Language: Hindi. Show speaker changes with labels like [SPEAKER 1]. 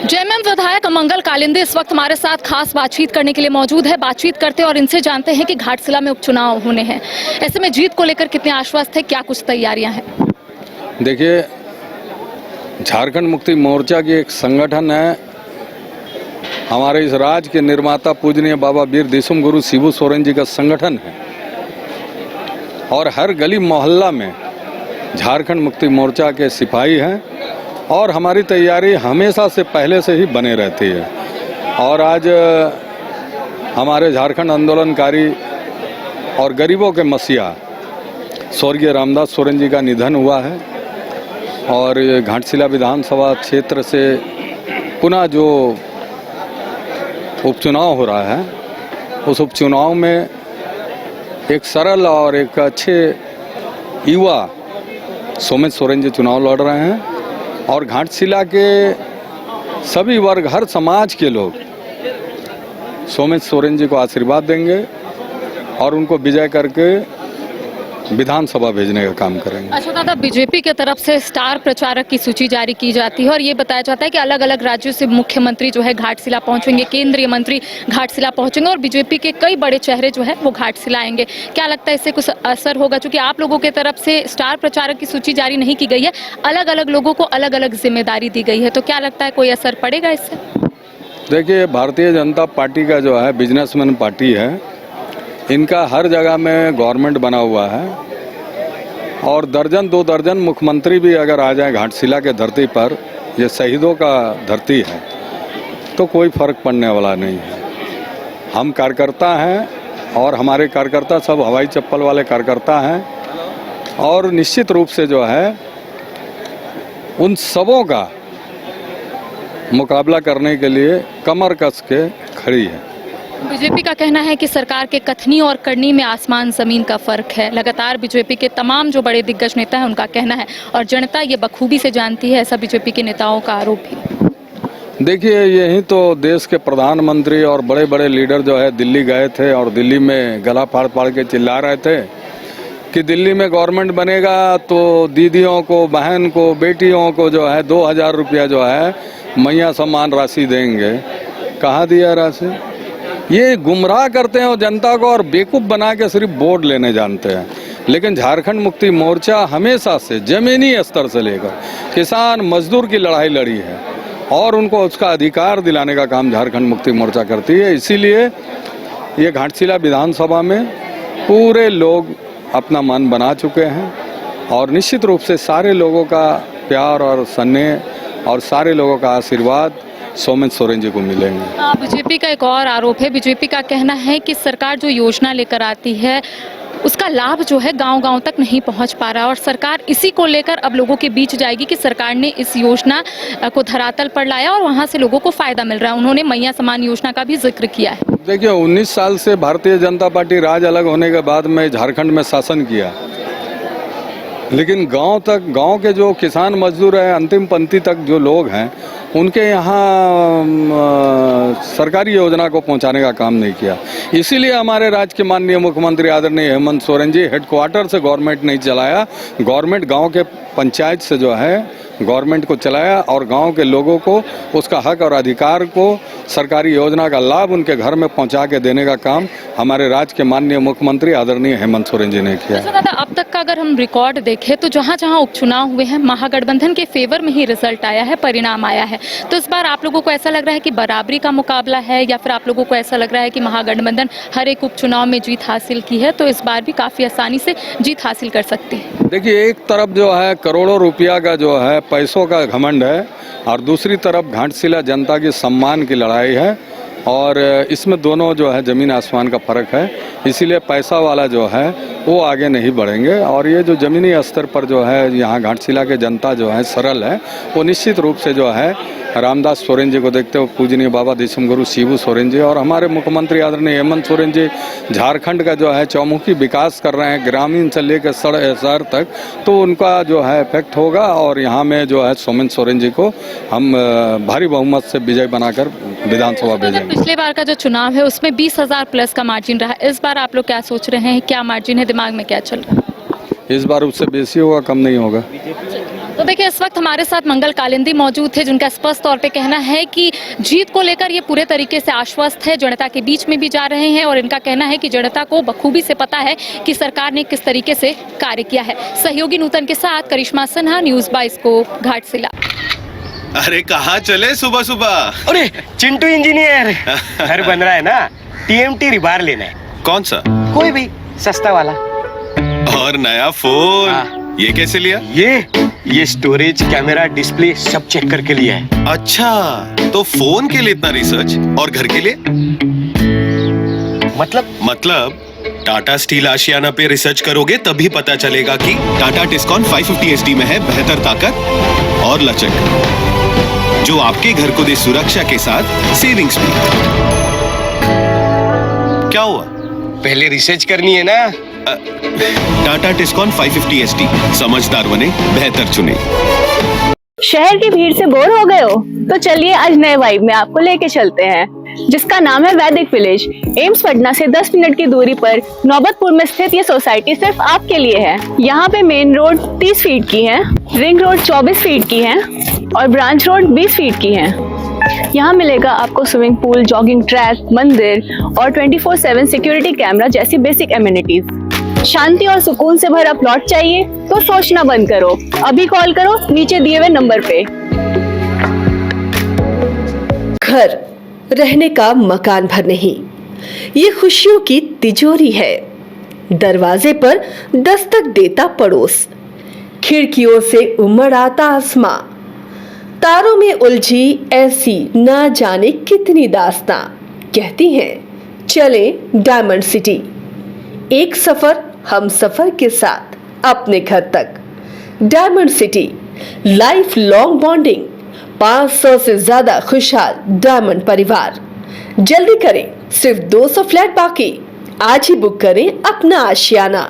[SPEAKER 1] जेएमएम विधायक मंगल कालिंदी इस वक्त हमारे साथ खास बातचीत करने के लिए मौजूद है। बातचीत करते और इनसे जानते हैं कि घाटशिला में उपचुनाव होने हैं, ऐसे में जीत को लेकर कितने आश्वस्त है, क्या कुछ तैयारियां हैं?
[SPEAKER 2] देखिए, झारखंड मुक्ति मोर्चा की एक संगठन है। हमारे इस राज्य के निर्माता पूजनीय बाबा वीर दिसुम गुरु शिबू सोरेन जी का संगठन है और हर गली मोहल्ला में झारखंड मुक्ति मोर्चा के सिपाही हैं और हमारी तैयारी हमेशा से पहले से ही बने रहती है। और आज हमारे झारखंड आंदोलनकारी और गरीबों के मसीहा स्वर्गीय रामदास सोरेन जी का निधन हुआ है और घाटशिला विधानसभा क्षेत्र से पुनः जो उपचुनाव हो रहा है, उस उपचुनाव में एक सरल और एक अच्छे युवा सोमेश सोरेन जी चुनाव लड़ रहे हैं और घाटशिला के सभी वर्ग, हर समाज के लोग सोमेश सोरेन जी को आशीर्वाद देंगे और उनको विजय करके विधानसभा भेजने का काम करेंगे।
[SPEAKER 1] अच्छा दादा, बीजेपी की तरफ से स्टार प्रचारक की सूची जारी की जाती है और ये बताया जाता है कि अलग अलग राज्यों से मुख्यमंत्री जो है घाटशिला पहुंचेंगे, केंद्रीय मंत्री घाटशिला पहुंचेंगे और बीजेपी के कई बड़े चेहरे जो है वो घाटशिला आएंगे। क्या लगता है इससे कुछ असर होगा? चूंकि आप लोगों की तरफ से स्टार प्रचारक की सूची जारी नहीं की गई है, अलग अलग लोगों को अलग अलग जिम्मेदारी दी गई है, तो क्या लगता है कोई असर पड़ेगा इससे?
[SPEAKER 2] देखिए, भारतीय जनता पार्टी का जो है बिजनेसमैन पार्टी है, इनका हर जगह में गवर्नमेंट बना हुआ है और दर्जन दो दर्जन मुख्यमंत्री भी अगर आ जाए घाटशिला के धरती पर, ये शहीदों का धरती है, तो कोई फर्क पड़ने वाला नहीं है। हम कार्यकर्ता हैं और हमारे कार्यकर्ता सब हवाई चप्पल वाले कार्यकर्ता हैं और निश्चित रूप से जो है उन सबों का मुकाबला करने के लिए कमर कस के खड़ी है।
[SPEAKER 1] बीजेपी का कहना है कि सरकार के कथनी और करनी में आसमान जमीन का फर्क है। लगातार बीजेपी के तमाम जो बड़े दिग्गज नेता हैं उनका कहना है और जनता ये बखूबी से जानती है, ऐसा बीजेपी के नेताओं का आरोप भी।
[SPEAKER 2] देखिए, यही तो देश के प्रधानमंत्री और बड़े बड़े लीडर जो है दिल्ली गए थे और दिल्ली में गला फाड़ फाड़ के चिल्ला रहे थे कि दिल्ली में गवर्नमेंट बनेगा तो दीदियों को, बहन को, बेटियों को जो है 2000 रुपया जो है मैया सम्मान राशि देंगे। कहाँ दिया राशि? ये गुमराह करते हैं और जनता को और बेवकूफ़ बना के सिर्फ वोट लेने जानते हैं। लेकिन झारखंड मुक्ति मोर्चा हमेशा से जमीनी स्तर से लेकर किसान मजदूर की लड़ाई लड़ी है और उनको उसका अधिकार दिलाने का काम झारखंड मुक्ति मोर्चा करती है। इसीलिए ये घाटशिला विधानसभा में पूरे लोग अपना मन बना चुके हैं और निश्चित रूप से सारे लोगों का प्यार और स्नेह और सारे लोगों का आशीर्वाद सोमेश सोरेन जी को मिलेंगे।
[SPEAKER 1] बीजेपी का एक और आरोप है, बीजेपी का कहना है कि सरकार जो योजना लेकर आती है उसका लाभ जो है गांव-गांव तक नहीं पहुंच पा रहा और सरकार इसी को लेकर अब लोगों के बीच जाएगी कि सरकार ने इस योजना को धरातल पर लाया और वहां से लोगों को फायदा मिल रहा है। उन्होंने मैया सम्मान योजना का भी जिक्र किया है।
[SPEAKER 2] देखिए, 19 साल से भारतीय जनता पार्टी राज अलग होने के बाद में झारखंड में शासन किया, लेकिन गांव तक, गांव के जो किसान मजदूर हैं, अंतिम पंक्ति तक जो लोग हैं, उनके यहाँ सरकारी योजना को पहुंचाने का काम नहीं किया। इसीलिए हमारे राज्य के माननीय मुख्यमंत्री आदरणीय हेमंत सोरेन जी हेडक्वार्टर से गवर्नमेंट नहीं चलाया, गवर्नमेंट गांव के पंचायत से जो है गवर्नमेंट को चलाया और गांव के लोगों को उसका हक और अधिकार को, सरकारी योजना का लाभ उनके घर में पहुंचा के देने का काम हमारे राज्य के माननीय मुख्यमंत्री आदरणीय हेमंत सोरेन जी ने किया।
[SPEAKER 1] अच्छा दादा, अब तक का अगर हम रिकॉर्ड देखें तो जहां जहां उपचुनाव हुए हैं महागठबंधन के फेवर में ही रिजल्ट आया है, परिणाम आया है। तो इस बार आप लोगों को ऐसा लग रहा है कि बराबरी का मुकाबला है या फिर आप लोगों को ऐसा लग रहा है कि महागठबंधन हर एक उपचुनाव में जीत हासिल की है तो इस बार भी काफ़ी आसानी से जीत हासिल कर सकती है?
[SPEAKER 2] देखिए, एक तरफ जो है करोड़ों रुपया का जो है पैसों का घमंड है और दूसरी तरफ घाटशिला जनता की सम्मान की लड़ाई है और इसमें दोनों जो है ज़मीन आसमान का फ़र्क है। इसीलिए पैसा वाला जो है वो आगे नहीं बढ़ेंगे और ये जो ज़मीनी स्तर पर जो है यहाँ घाटशिला के जनता जो है सरल है, वो निश्चित रूप से जो है रामदास सोरेन जी को देखते हुए पूजनीय बाबा दिसुम गुरु शिबू सोरेन जी और हमारे मुख्यमंत्री आदरणीय हेमंत सोरेन जी झारखंड का जो है चौमुखी विकास कर रहे हैं, ग्रामीण से लेकर शहर तक, तो उनका जो है इफेक्ट होगा और यहाँ में जो है सोमेश सोरेन जी को हम भारी बहुमत से विजय बनाकर विधानसभा भेजेंगे।
[SPEAKER 1] पिछले बार का जो चुनाव है उसमें 20,000 प्लस का मार्जिन रहा, इस बार आप लोग क्या सोच रहे हैं, क्या मार्जिन है, दिमाग में क्या चल रहा है?
[SPEAKER 2] इस बार उससे बेसी होगा, कम नहीं होगा।
[SPEAKER 1] तो देखिए इस वक्त हमारे साथ मंगल कालिंदी मौजूद थे, जिनका स्पष्ट तौर पे कहना है कि जीत को लेकर ये पूरे तरीके से आश्वस्त है, जनता के बीच में भी जा रहे हैं और इनका कहना है कि जनता को बखूबी से पता है कि सरकार ने किस तरीके से कार्य किया है। सहयोगी नूतन के साथ करिश्मा सिन्हा, न्यूज़ 22 को घाटशिला।
[SPEAKER 3] अरे कहाँ चले सुबह सुबह?
[SPEAKER 4] अरे चिंटू इंजीनियर, घर बन रहा है ना, टीएमटी रिबार लेना है।
[SPEAKER 3] कौन सा?
[SPEAKER 4] कोई भी सस्ता वाला।
[SPEAKER 3] और नया फोन?
[SPEAKER 4] हाँ।
[SPEAKER 3] ये कैसे लिया?
[SPEAKER 4] ये स्टोरेज, कैमरा, डिस्प्ले सब चेक करके लिया है।
[SPEAKER 3] अच्छा, तो फोन के लिए इतना रिसर्च और घर के लिए? मतलब टाटा स्टील आशियाना पे रिसर्च करोगे तभी पता चलेगा कि टाटा टिस्कॉन 550 SD में है बेहतर ताकत और लचक, जो आपके घर को दे सुरक्षा के साथ सेविंग्स भी। क्या हुआ?
[SPEAKER 4] पहले रिसर्च करनी है ना।
[SPEAKER 3] टाटा टिस्कॉन 550 SD, समझदार बने, बेहतर चुने।
[SPEAKER 5] शहर की भीड़ से बोर हो गए हो? तो चलिए आज नए वाइब में आपको लेके चलते हैं, जिसका नाम है वैदिक विलेज। एम्स पटना से 10 मिनट की दूरी पर नौबतपुर में स्थित ये सोसाइटी सिर्फ आपके लिए है। यहाँ पे मेन रोड 30 फीट की है, रिंग रोड 24 फीट की है और ब्रांच रोड 20 फीट की है। यहाँ मिलेगा आपको स्विमिंग पूल, जॉगिंग ट्रैक, मंदिर और 24/7 सिक्योरिटी कैमरा जैसी बेसिक एमिनिटीज। शांति और सुकून से भरा प्लॉट चाहिए तो सोचना बंद करो, अभी कॉल करो नीचे दिए हुए नंबर पे।
[SPEAKER 6] घर रहने का मकान भर नहीं, ये खुशियों की तिजोरी है। दरवाजे पर दस्तक देता पड़ोस, खिड़कियों से उमड़ आता आसमां, तारों में उलझी ऐसी ना जाने कितनी दास्तां। कहती हैं चले डायमंड सिटी, एक सफर हम सफर के साथ अपने घर तक। Diamond city, life long bonding, 500 से ज्यादा खुशहाल डायमंड परिवार। जल्दी करें, सिर्फ 200 फ्लैट बाकी। आज ही बुक करें अपना आशियाना।